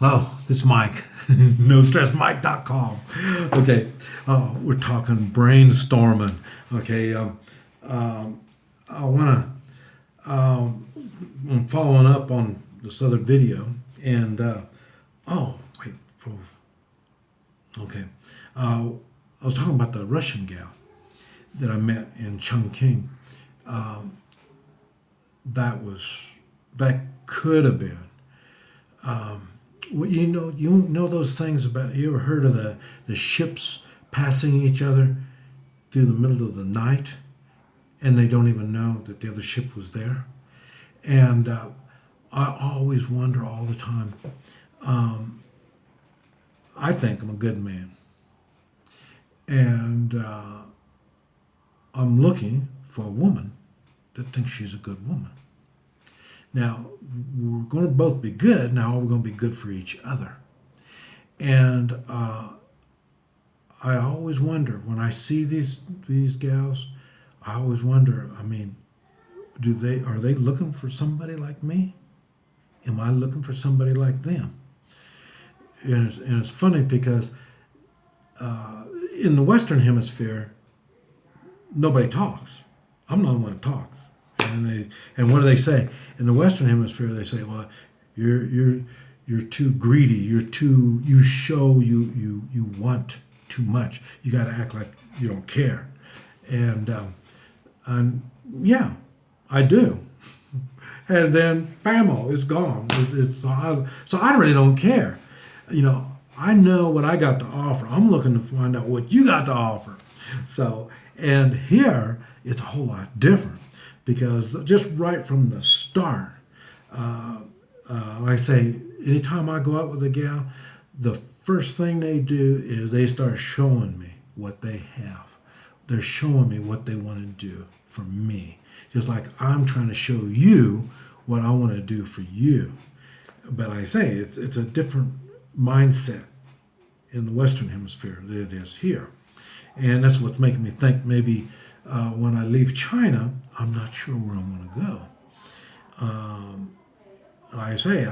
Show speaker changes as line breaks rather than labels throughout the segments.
Hello, this is Mike. NoStressMike.com. Okay, we're talking brainstorming. Okay, I want to. I'm following up on this other video, and oh wait, okay. I was talking about the Russian gal that I met in Chongqing. Um, that could have been. Well, you know those things about. You ever heard of the ships passing each other through the middle of the night, and they don't even know that the other ship was there? And I always wonder all the time. Um, I think I'm a good man, and I'm looking for a woman that thinks she's a good woman. Now we're going to both be good. Now we're going to be good for each other, and I always wonder when I see these gals. I always wonder. I mean, do they are they looking for somebody like me? Am I looking for somebody like them? And it's funny because in the Western Hemisphere, nobody talks. I'm the only one that talks. And what do they say in the Western Hemisphere? They say, "Well, you're too greedy. You show you want too much. You got to act like you don't care." And and yeah, I do. And then bammo, it's gone. So I really don't care. You know, I know what I got to offer. I'm looking to find out what you got to offer. So, and here it's a whole lot different because just right from the start, like I say, anytime I go out with a gal, the first thing they do is they start showing me what they have. They're showing me what they want to do for me, just like I'm trying to show you what I want to do for you. But like I say, it's a different mindset in the Western Hemisphere than it is here, and that's what's making me think maybe when I leave China, I'm not sure where I'm going to go. Um, like I say,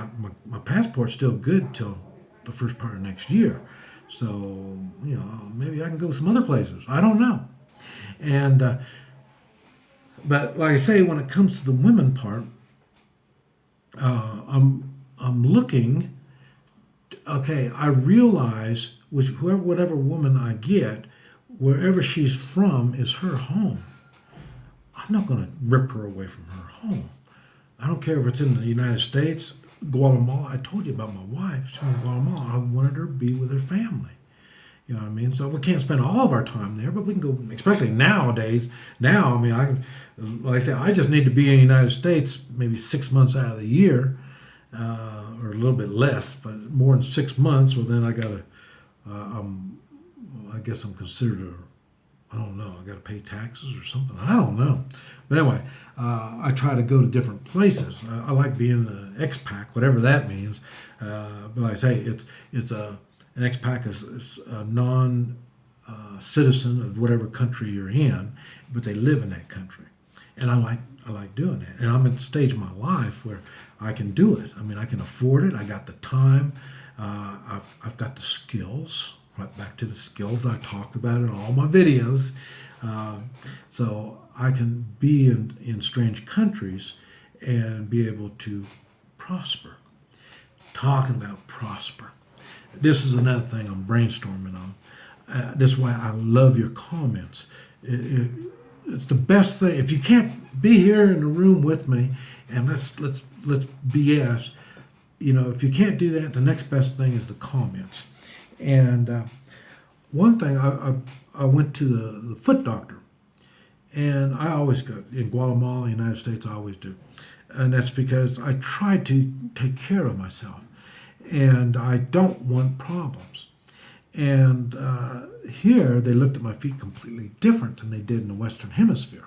my passport's still good till the first part of next year, so maybe I can go some other places. I don't know, and but like I say, when it comes to the women part, I'm looking. Okay, I realize whatever woman I get, wherever she's from is her home. I'm not going to rip her away from her home. I don't care if it's in the United States, Guatemala. I told you about my wife. She's from Guatemala. I wanted her to be with her family. You know what I mean? So we can't spend all of our time there, but we can go, especially nowadays. Now, I mean, like I say, I just need to be in the United States maybe 6 months out of the year, or a little bit less, but more than 6 months. Well, then I guess I'm considered I don't know, I got to pay taxes or something. I don't know. But anyway, I try to go to different places. I like being an expat, whatever that means. But like I say, an expat is a non citizen of whatever country you're in, but they live in that country. And I like doing that. And I'm at the stage of my life where I can do it. I mean, I can afford it. I got the time. I've got the skills. Right back to the skills I talked about in all my videos. Uh, so I can be in strange countries and be able to prosper. Talking about prosper. This is another thing I'm brainstorming on. This is why I love your comments. It's the best thing. If you can't be here in the room with me, and let's BS. If you can't do that, the next best thing is the comments. And one thing, I went to the foot doctor, and I always go in Guatemala, United States. I always do, and that's because I try to take care of myself, and I don't want problems. And here they looked at my feet completely different than they did in the Western Hemisphere,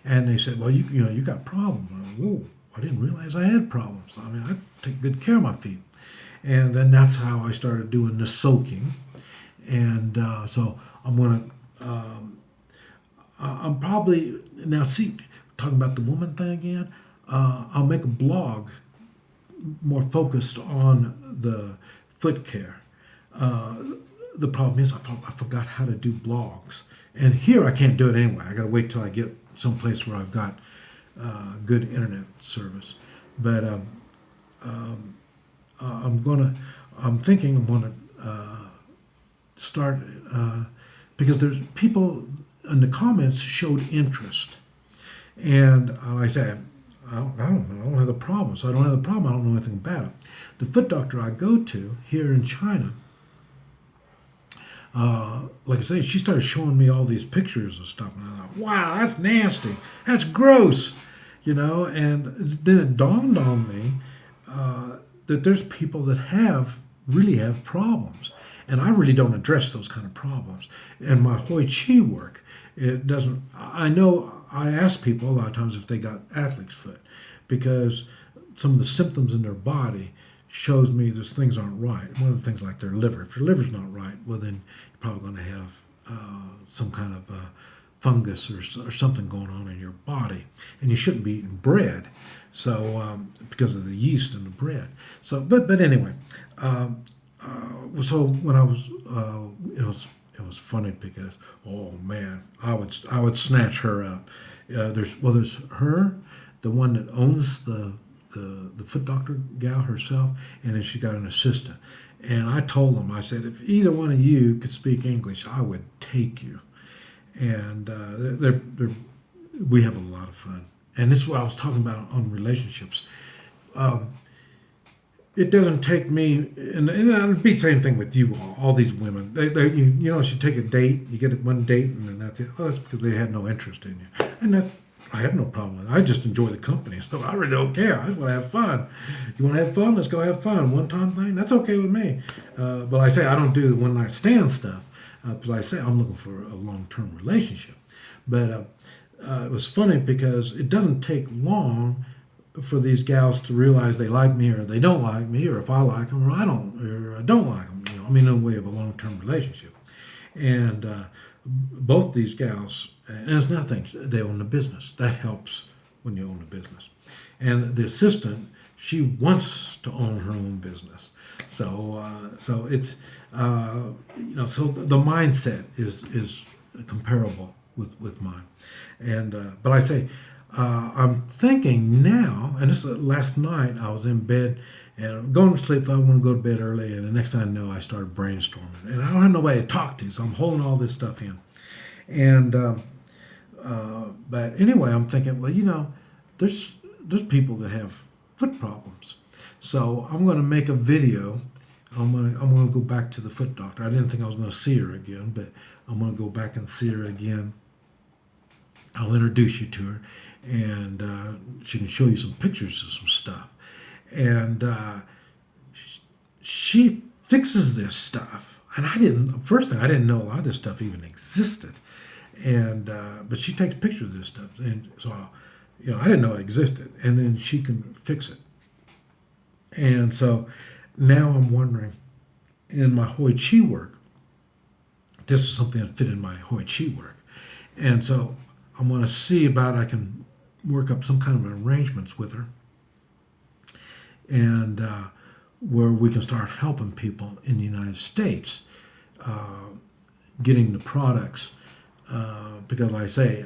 and they said, "Well, you got problems." Whoa, I didn't realize I had problems. I mean, I take good care of my feet. And then that's how I started doing the soaking. And so I'm probably, now see, talking about the woman thing again, I'll make a blog more focused on the foot care. The problem is I forgot how to do blogs, and here I can't do it anyway. I got to wait till I get someplace where I've got good internet service. But I'm thinking I'm gonna start because there's people in the comments showed interest, and like I say, I don't know. I don't have the problem, so I don't have the problem. I don't know anything about it. The foot doctor I go to here in China, like I say, she started showing me all these pictures of stuff, and I thought, wow, that's nasty. That's gross, you know. And then it dawned on me that there's people that really have problems, and I really don't address those kind of problems. And my Hoi Chi work, it doesn't. I know I ask people a lot of times if they got athlete's foot, because some of the symptoms in their body shows me those things aren't right. One of the things like their liver. If your liver's not right, well then you're probably going to have some kind of fungus or something going on in your body, and you shouldn't be eating bread. So because of the yeast in the bread. So but anyway, so when I was it was funny because, oh man, I would snatch her up. There's her, the one that owns the foot doctor gal herself, and then she got an assistant. And I told them, I said, if either one of you could speak English, I would take you. And we have a lot of fun. And this is what I was talking about on relationships. It doesn't take me, and it'd be the same thing with you all these women. You know, you take a date, you get one date, and then that's it. Oh, that's because they had no interest in you. And that, I have no problem with it. I just enjoy the company, so I really don't care. I just want to have fun. You want to have fun? Let's go have fun. One-time thing, that's okay with me. But I say I don't do the one-night stand stuff, because I say I'm looking for a long-term relationship. But it was funny because it doesn't take long for these gals to realize they like me or they don't like me, or if I like them or I don't like them. You know, I mean, in a way of a long-term relationship. And both these gals, and it's nothing, they own the business. That helps when you own a business. And the assistant, she wants to own her own business. So it's so the mindset is comparable with mine. And but I say, I'm thinking now, and this last night I was in bed and going to sleep. I want to go to bed early, and the next thing I know, I started brainstorming, and I don't have nobody to talk to, so I'm holding all this stuff in. And but anyway, I'm thinking, well, you know, there's people that have foot problems, so I'm going to make a video. I'm going to go back to the foot doctor. I didn't think I was going to see her again, but I'm going to go back and see her again. I'll introduce you to her, and she can show you some pictures of some stuff. And she fixes this stuff, and I didn't know a lot of this stuff even existed. And but she takes pictures of this stuff, and so I didn't know it existed. And then she can fix it. And so now I'm wondering, in my Hoi Chi work, this is something that fit in my Hoi Chi work, and so I'm going to see about I can work up some kind of arrangements with her, and where we can start helping people in the United States getting the products. Because like I say,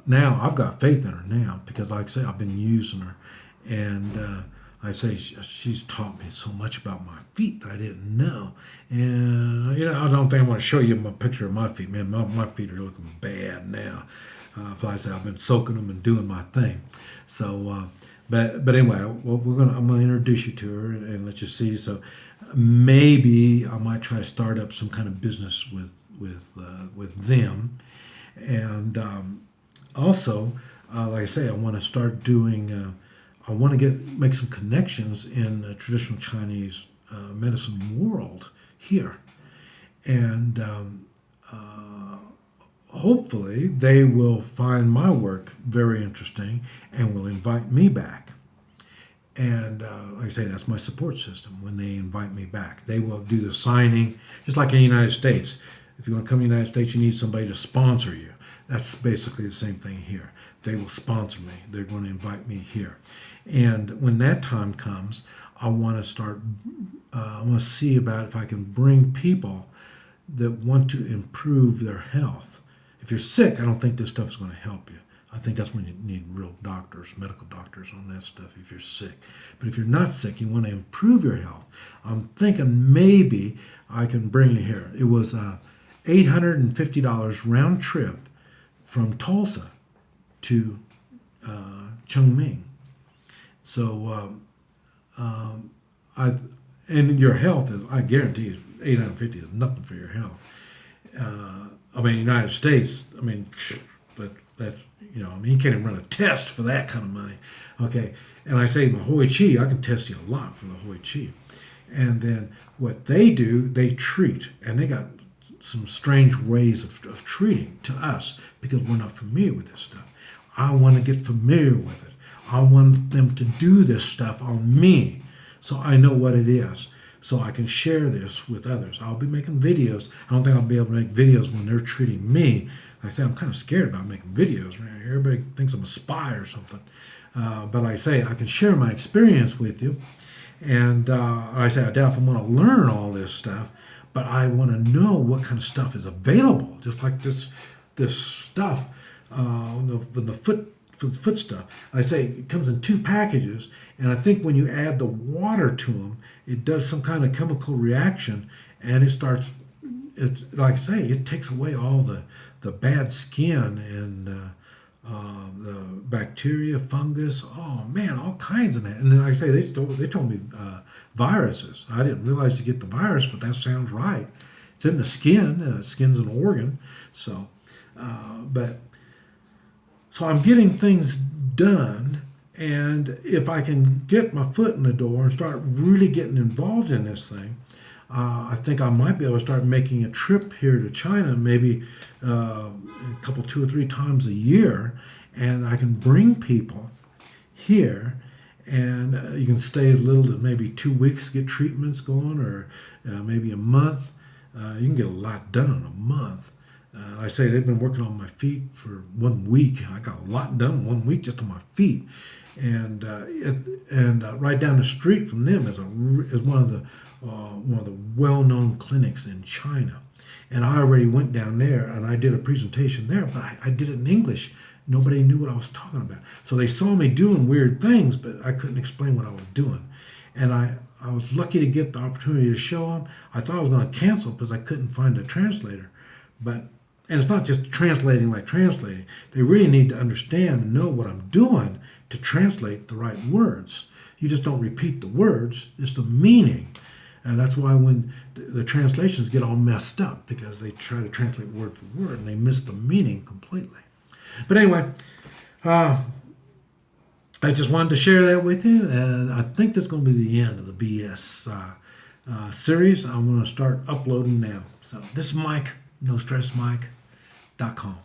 now I've got faith in her now, because like I say, I've been using her, and I say she's taught me so much about my feet that I didn't know. And I don't think I want to show you my picture of my feet. Man, my feet are looking bad now. Like I say, I've been soaking them and doing my thing. So, but anyway, I'm gonna introduce you to her and let you see. So maybe I might try to start up some kind of business with them. And also, like I say, I want to start doing. I want to make some connections in the traditional Chinese medicine world here, and hopefully they will find my work very interesting and will invite me back. And like I say, that's my support system. When they invite me back, they will do the signing, just like in the United States. If you want to come to the United States, you need somebody to sponsor you. That's basically the same thing here. They will sponsor me. They're going to invite me here. And when that time comes, I want to start I want to see about if I can bring people that want to improve their health. If you're sick, I don't think this stuff is going to help you. I think that's when you need real doctors, medical doctors on that stuff if you're sick. But if you're not sick, you want to improve your health, I'm thinking maybe I can bring you here. It was $850 round trip from Tulsa to Chongming. So and your health is, I guarantee you, 850 is nothing for your health. I mean, United States, I mean, that's, I mean, you can't even run a test for that kind of money. Okay, and I say my Hoi Chi, I can test you a lot for the Hoi Chi. And then what they do, they treat, and they got some strange ways of treating to us because we're not familiar with this stuff. I want to get familiar with it. I want them to do this stuff on me so I know what it is, so I can share this with others. I'll be making videos. I don't think I'll be able to make videos when they're treating me. Like I say, I'm kind of scared about making videos. Right? Everybody thinks I'm a spy or something. But like I say, I can share my experience with you. And like I say, I doubt if I'm going to learn all this stuff, but I want to know what kind of stuff is available. Just like this stuff, the foot stuff. I say it comes in 2 packages, and I think when you add the water to them, it does some kind of chemical reaction, and it starts. It's like I say, it takes away all the bad skin and the bacteria, fungus. Oh man, all kinds of that. And then like I say, they told me viruses. I didn't realize to get the virus, but that sounds right. It's in the skin. Skin's an organ, so but. So I'm getting things done, and if I can get my foot in the door and start really getting involved in this thing, I think I might be able to start making a trip here to China, maybe a couple, 2 or 3 times a year, and I can bring people here, and you can stay as little as maybe 2 weeks, get treatments going, or maybe a month. You can get a lot done in a month. I say they've been working on my feet for 1 week. I got a lot done in 1 week just on my feet, and right down the street from them is one of the well-known clinics in China, and I already went down there and I did a presentation there, but I did it in English. Nobody knew what I was talking about, so they saw me doing weird things, but I couldn't explain what I was doing, and I was lucky to get the opportunity to show them. I thought I was going to cancel because I couldn't find a translator, and it's not just translating like translating. They really need to understand and know what I'm doing to translate the right words. You just don't repeat the words, it's the meaning. And that's why when the translations get all messed up, because they try to translate word for word and they miss the meaning completely. But anyway, I just wanted to share that with you, and I think that's going to be the end of the BS series. I'm going to start uploading now. So this is Mike, NoStressMike.com.